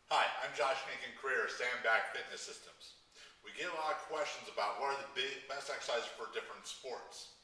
Hi, I'm Josh Henkin, creator of Sandbag Fitness Systems. We get a lot of questions about what are the best exercises for different sports.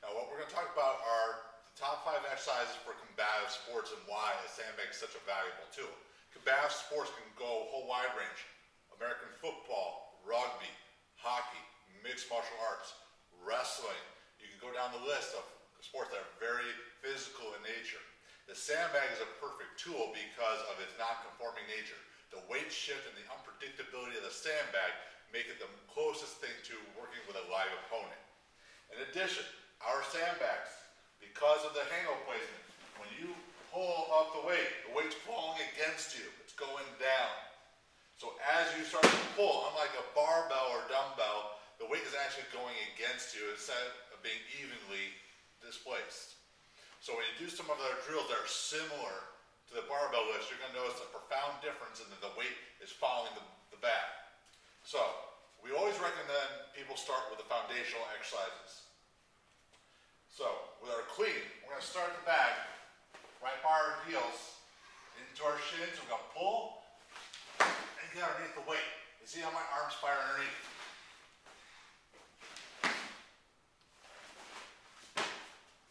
Now what we're going to talk about are the top 5 exercises for combative sports and why a sandbag is such a valuable tool. Combative sports can go a whole wide range. American football, rugby, hockey, mixed martial arts, wrestling. You can go down the list of sports that are very physical in nature. The sandbag is a perfect tool because of its non-conforming nature. The weight shift and the unpredictability of the sandbag make it the closest thing to working with a live opponent. In addition, our sandbags, because of the handle placement, when you pull up the weight's falling against you. It's going down. So as you start to pull, unlike a barbell or dumbbell, the weight is actually going against you instead of being evenly displaced. So when you do some of the drills that are similar to the barbell lifts, you're going to notice a profound difference in that the weight is following the bag. So we always recommend people start with the foundational exercises. So with our clean, we're going to start the bag right by our heels into our shins. We're going to pull and get underneath the weight. You see how my arms fire underneath?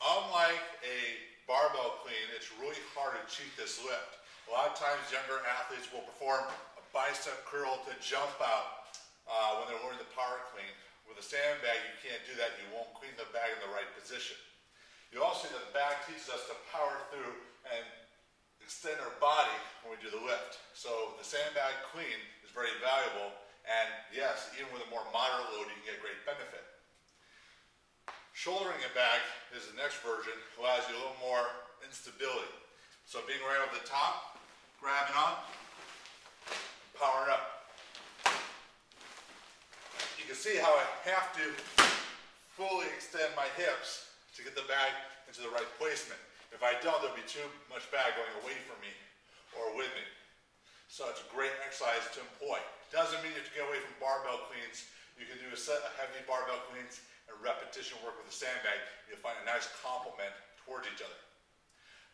Unlike a barbell clean, it's really hard to cheat this lift. A lot of times younger athletes will perform a bicep curl to jump out when they're learning the power clean. With a sandbag, you can't do that. You won't clean the bag in the right position. You also see that the bag teaches us to power through and extend our body when we do the lift. So the sandbag clean is very valuable, and yes, even with a more moderate load, you can get great benefit. Shouldering a bag is the next version, allows you a little more instability. So being right over the top, grabbing on, powering up. You can see how I have to fully extend my hips to get the bag into the right placement. If I don't, there'll be too much bag going away from me or with me. So it's a great exercise to employ. Doesn't mean you have to get away from barbell cleans. You can do a set of heavy barbell cleans and repetition work with a sandbag. You'll find a nice complement towards each other.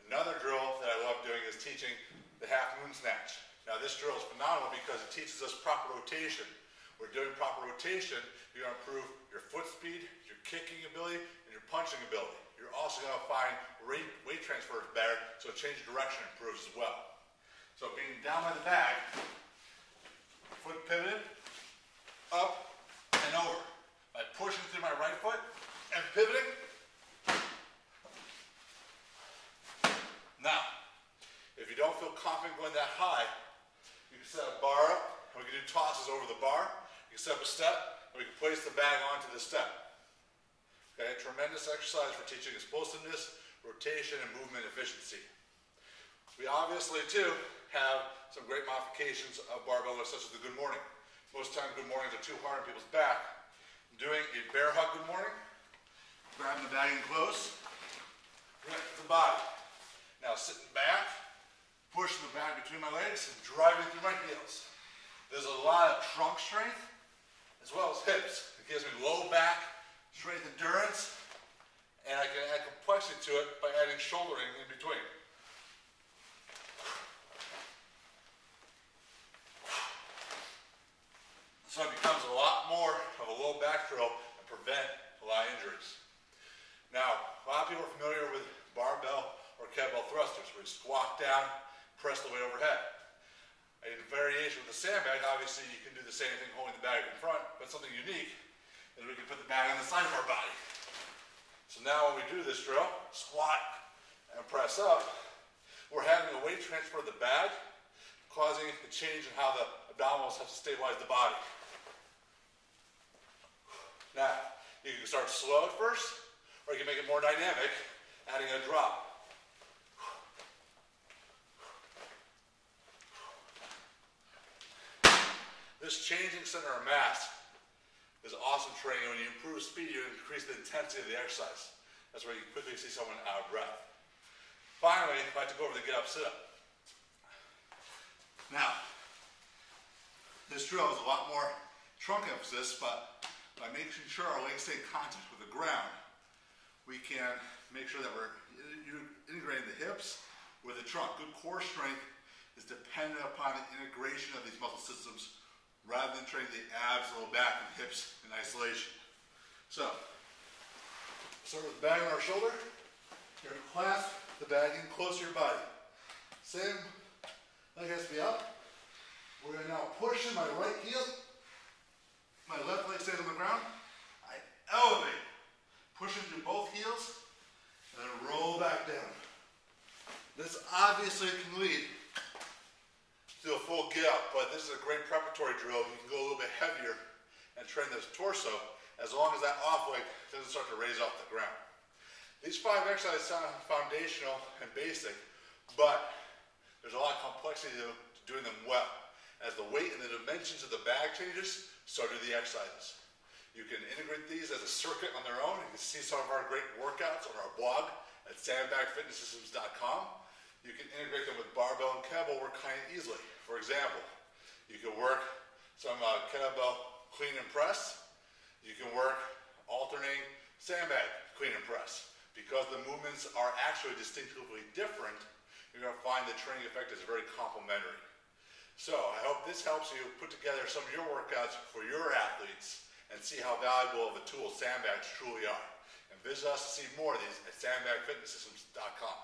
Another drill that I love doing is teaching the half moon snatch. Now this drill is phenomenal because it teaches us proper rotation. We're doing proper rotation, you're going to improve your foot speed, your kicking ability, and your punching ability. You're also going to find weight transfer is better, so change of direction improves as well. So being down by the bag, foot pivoted, up and over. By pushing through my right foot and pivoting. Now, if you don't feel confident going that high, you can set a bar up, and we can do tosses over the bar. You can set up a step, and we can place the bag onto the step. Okay, tremendous exercise for teaching explosiveness, rotation, and movement efficiency. We obviously, too, have some great modifications of barbell lifts, such as the good morning. Most times, good mornings are too hard on people's back. Doing a bear hug good morning, grabbing the bag in close, right to the body. Now sitting back, pushing the bag between my legs and driving through my heels. There's a lot of trunk strength as well as hips. It gives me low back strength endurance, and I can add complexity to it by adding shouldering in between. So it becomes a lot more of a low back drill and prevent a lot of injuries. Now, a lot of people are familiar with barbell or kettlebell thrusters, where you squat down, press the weight overhead. In variation with the sandbag, obviously you can do the same thing holding the bag in front, but something unique is we can put the bag on the side of our body. So now when we do this drill, squat and press up, we're having a weight transfer of the bag, causing a change in how the abdominals have to stabilize the body. Now, you can start slow at first, or you can make it more dynamic, adding a drop. This changing center of mass is awesome training. When you improve speed, you increase the intensity of the exercise. That's where you quickly see someone out of breath. Finally, I'd like to go over the get up, sit up. Now, this drill is a lot more trunk emphasis, but by making sure our legs stay in contact with the ground, we can make sure that we're integrating the hips with the trunk. Good core strength is dependent upon the integration of these muscle systems rather than training the abs, low back, and hips in isolation. So, start with the bag on our shoulder. You're going to clasp the bag in close to your body. Same leg has to be up. We're going to now push in my right heel. My left leg stays on the ground. I elevate. Push into both heels. And then roll back down. This obviously can lead to a full get up, but this is a great preparatory drill. You can go a little bit heavier and train this torso as long as that off leg doesn't start to raise off the ground. These 5 exercises sound foundational and basic, but there's a lot of complexity to doing them well. As the weight and the dimensions of the bag changes, so do the exercises. You can integrate these as a circuit on their own. You can see some of our great workouts on our blog at sandbagfitnesssystems.com. You can integrate them with barbell and kettlebell work kind of easily. For example, you can work some kettlebell clean and press. You can work alternating sandbag clean and press. Because the movements are actually distinctively different, you're going to find the training effect is very complementary. So I hope this helps you put together some of your workouts for your athletes and see how valuable of a tool sandbags truly are. And visit us to see more of these at sandbagfitnesssystems.com.